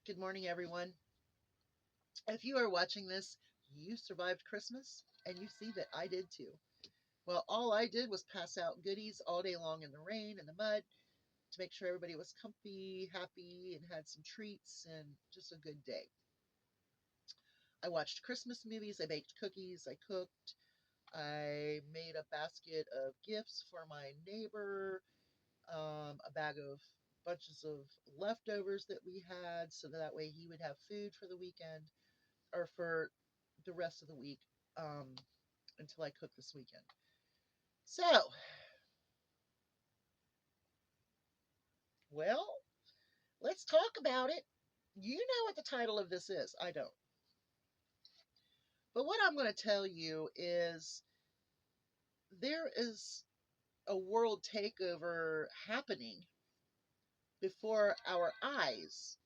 Good morning, everyone. If you are watching this, you survived Christmas, and you see that I did too. Well, all I did was pass out goodies all day long in the rain and the mud to make sure everybody was comfy, happy, and had some treats and just a good day. I watched Christmas movies, I baked cookies, I cooked, I made a basket of gifts for my neighbor, a bag of bunches of leftovers that we had so that way he would have food for the weekend or for the rest of the week um, until I cook this weekend. So, well, let's talk about it. You know what the title of this is. I don't. But what I'm going to tell you is there is a world takeover happening before our eyes.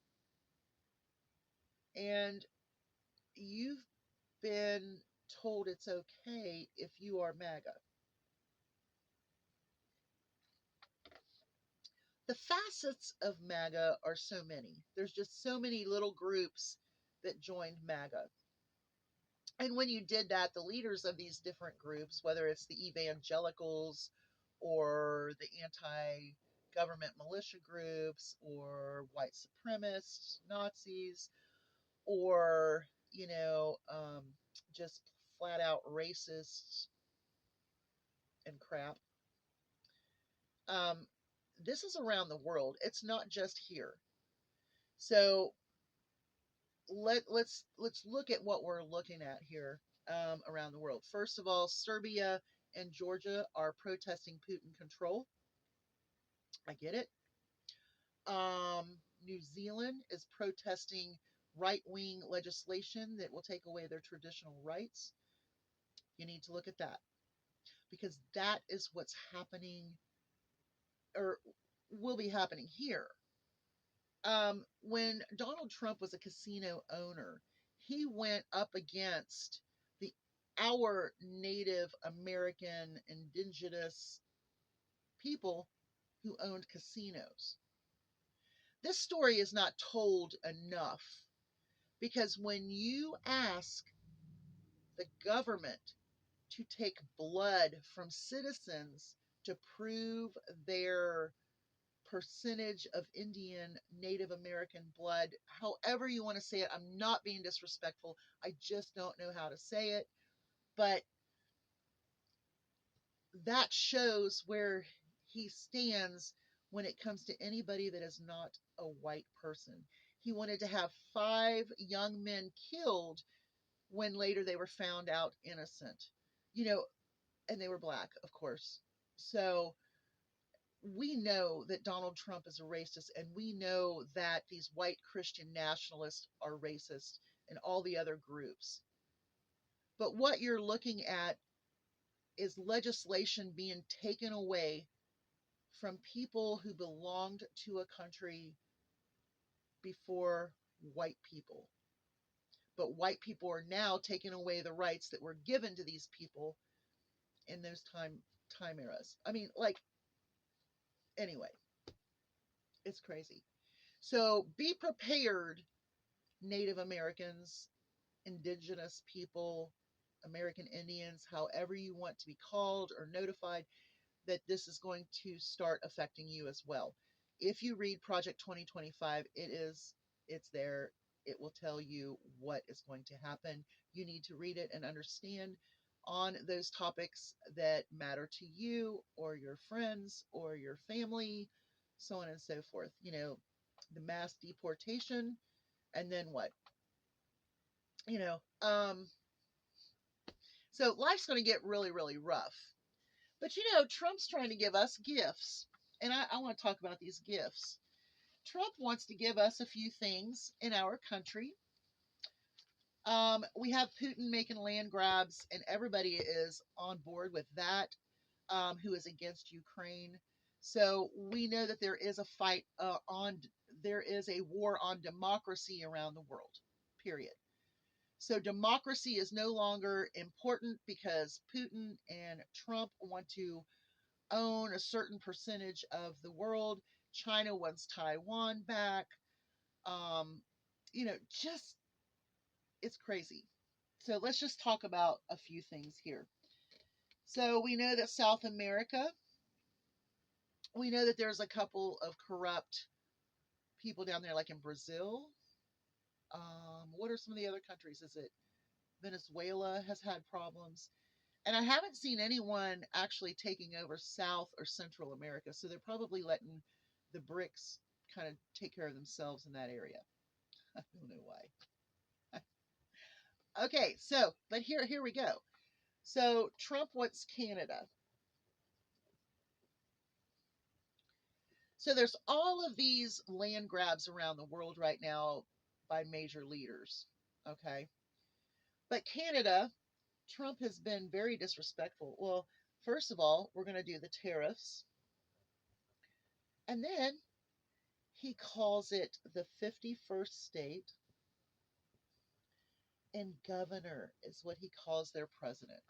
And you've been told it's okay if you are MAGA. The facets of MAGA are so many. There's just so many little groups that joined MAGA. And when you did that, the leaders of these different groups, whether it's the evangelicals or the anti government militia groups or white supremacists, Nazis, or, just flat out racists and crap, um, this is around the world. It's not just here. So let's look at what we're looking at here around the world. First of all, Serbia and Georgia are protesting Putin control. I get it. New Zealand is protesting right wing legislation that will take away their traditional rights. You need to look at that because that is what's happening or will be happening here. When Donald Trump was a casino owner, he went up against the our Native American indigenous people who owned casinos. This story is not told enough because when you ask the government to take blood from citizens to prove their percentage of Indian Native American blood, however you want to say it. I'm not being disrespectful. I just don't know how to say it. But that shows where he stands when it comes to anybody that is not a white person. He wanted to have 5 young men killed when later they were found out innocent, you know, and they were black, of course. So we know that Donald Trump is a racist, and we know that these white Christian nationalists are racist and all the other groups. But what you're looking at is legislation being taken away from people who belonged to a country before white people. But white people are now taking away the rights that were given to these people in those time eras. I mean, like, anyway, it's crazy. So be prepared, Native Americans, indigenous people, American Indians, however you want to be called or notified, that this is going to start affecting you as well. If you read Project 2025, it's there. It will tell you what is going to happen. You need to read it and understand on those topics that matter to you or your friends or your family, so on and so forth. The mass deportation, and then what? You know, um, so life's going to get really, really rough. But Trump's trying to give us gifts. And I want to talk about these gifts. Trump wants to give us a few things in our country. We have Putin making land grabs, and everybody is on board with that, who is against Ukraine. So we know that there is a fight there is a war on democracy around the world, period. So democracy is no longer important because Putin and Trump want to own a certain percentage of the world. China wants Taiwan back. Um, just it's crazy. So let's just talk about a few things here. So we know that South America, we know that there's a couple of corrupt people down there, like in Brazil. What are some of the other countries? Is it Venezuela has had problems? And I haven't seen anyone actually taking over South or Central America. So they're probably letting the BRICS kind of take care of themselves in that area. I don't know why. Okay, so but here we go. So Trump wants Canada. So there's all of these land grabs around the world right now by major leaders. Okay. But Canada, Trump has been very disrespectful. Well, first of all, we're going to do the tariffs. And then he calls it the 51st state. And governor is what he calls their president.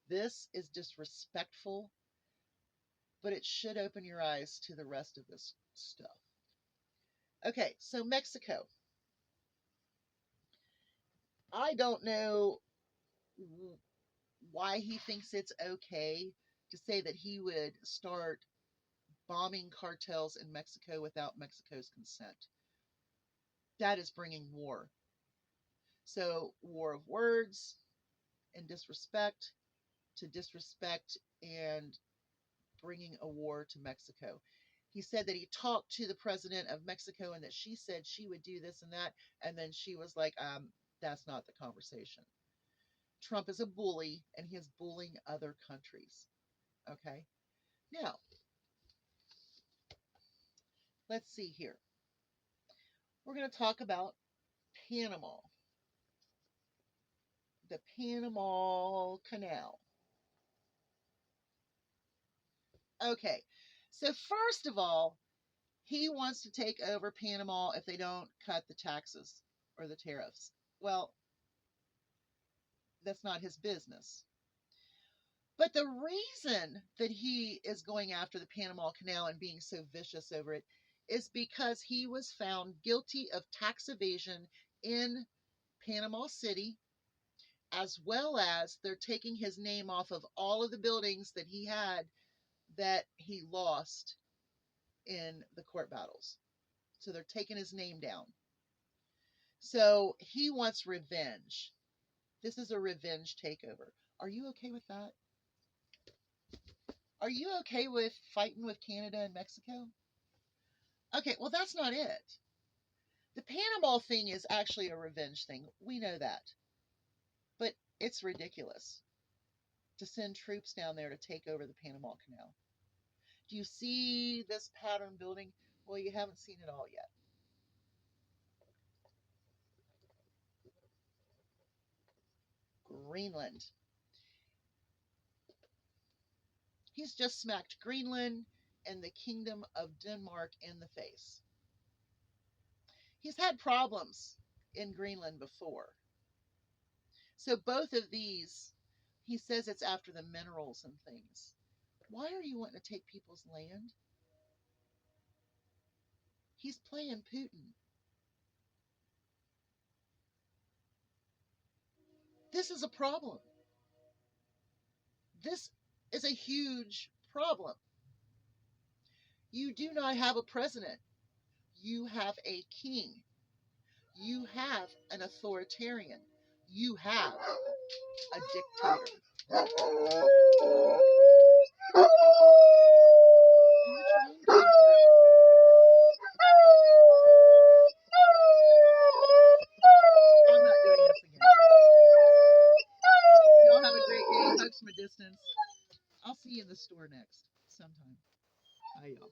This is disrespectful, but it should open your eyes to the rest of this stuff. Okay, so Mexico. I don't know why he thinks it's okay to say that he would start bombing cartels in Mexico without Mexico's consent. That is bringing war. So, war of words and disrespect to disrespect and bringing a war to Mexico. He said that he talked to the president of Mexico and that she said she would do this and that. And then she was like, that's not the conversation. Trump is a bully and he is bullying other countries. Okay. Now, let's see here. We're going to talk about Panama, the Panama Canal. Okay. So, first of all, he wants to take over Panama if they don't cut the taxes or the tariffs. Well, that's not his business. But the reason that he is going after the Panama Canal and being so vicious over it is because he was found guilty of tax evasion in Panama City, as well as they're taking his name off of all of the buildings that he had that he lost in the court battles. So they're taking his name down. So he wants revenge. This is a revenge takeover. Are you okay with that? Are you okay with fighting with Canada and Mexico? Okay, well, that's not it. The Panama thing is actually a revenge thing. We know that. But it's ridiculous to send troops down there to take over the Panama Canal. Do you see this pattern building? Well, you haven't seen it all yet. Greenland. He's just smacked Greenland and the Kingdom of Denmark in the face. He's had problems in Greenland before. So both of these, he says it's after the minerals and things. Why are you wanting to take people's land? He's playing Putin. This is a problem. This is a huge problem. You do not have a president. You have a king. You have an authoritarian. You have a dictator. And the train came through. I'm not doing this again. Y'all have a great day. Hugs from a distance. I'll see you in the store next sometime. Bye, y'all.